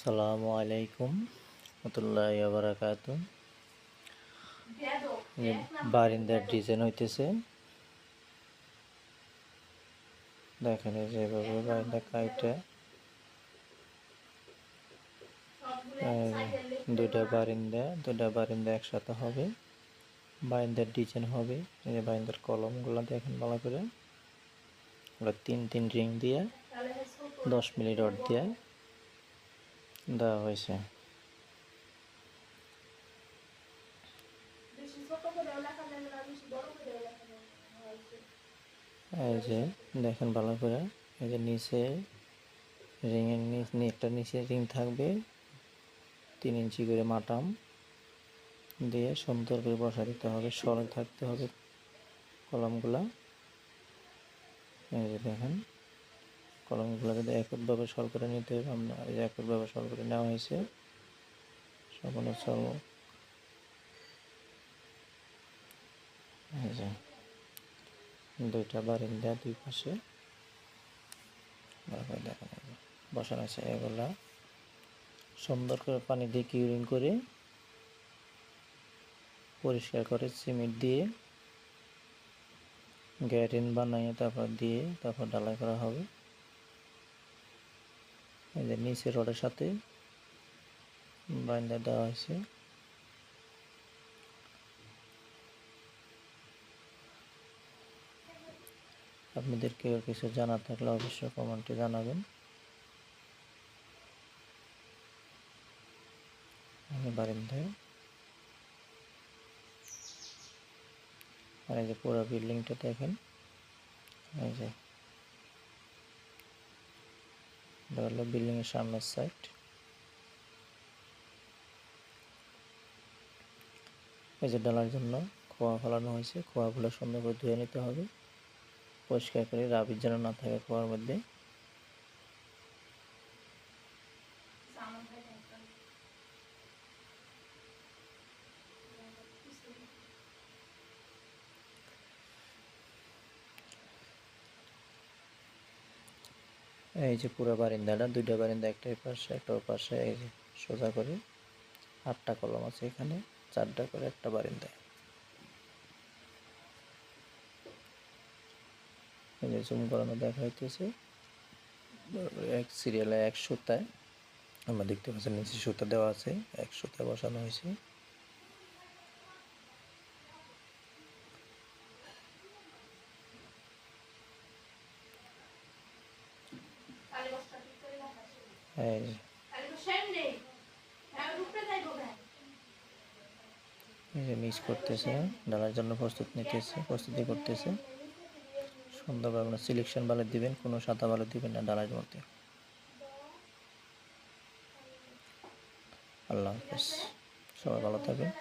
আসসালামু আলাইকুম রহমতুল্লাহি ওয়া বারাকাতুহু। বারিন্দার ডিজাইন হইতেছে, দেখেন এই যে এভাবে বারিন্দা কাইটা দুইটা বারিন্দা একসাথে হবে, বারিন্দার ডিজাইন হবে। এই যে বারিন্দার কলমগুলো দেখেন ভালো করে, ওগুলো তিন রিং দিয়ে 10 মিলি রড দিয়ে দেওয়া হয়েছে। এই যে দেখেন ভালো করে, এই যে নিচে রিংয়ের একটা নিচে রিং থাকবে, 3 ইঞ্চি করে মাটাম দিয়ে সুন্দর করে বসা দিতে হবে, সরে থাকতে হবে কলমগুলা। এই যে দেখেন কলমগুলো যদি একভাবে সর করে নিতে হবে, আমরা এই যে একভাবে সর করে নেওয়া হয়েছে সম্পূর্ণ সর। এই যে দুইটা বারিন্দা দুই পাশে দেখেন বসানো আছে, এগুলা সুন্দর করে পানি দিয়ে কিউরিং করে পরিষ্কার করে সিমেন্ট দিয়ে গ্যারেন বানিয়ে তারপর ঢালাই করা হবে। এই যে নিচে রডের সাথে বাইন্ডার দেওয়া হয়েছে। আপনাদের কেউ কিছু জানার থাকলে অবশ্যই কমেন্টে জানাবেন। বারিন্দায় আর এই যে পুরো বিল্ডিংটা দেখেন, এই যে এটা হলো বিল্ডিং এর সামনের সাইড। এই যে ডালার জন্য খোয়া ফেলানো হয়েছে, খোয়াগুলো সুন্দর করে ধুয়ে নিতে হবে পরিষ্কার করে, রাবির যেন না থাকে খোয়ার মধ্যে। এই যে পুরো বারিন্দাটা, দুইটা বারিন্দা, একটা এই পাশে একটা ওই পাশে, এই যে সোজা করে 8টা কলম আছে এখানে, 4টা করে একটা বারিন্দায়। এই যে জুম করানো দেখা হইতেছে, এক সিরিয়ালে 1 সুতায় আমরা দেখতে পাচ্ছি, নিচে সুতা দেওয়া আছে, 1 সুতায় বসানো হয়েছে। এই যে মিক্স করতেছে, ডালার জন্য প্রস্তুতি করতেছে। সুন্দরভাবে আপনার সিলেকশন ভালো দিবেন, কোনো সাদা ভালো দিবেন না ডালার মধ্যে। আল্লাহ হাফেজ, সবাই ভালো থাকবেন।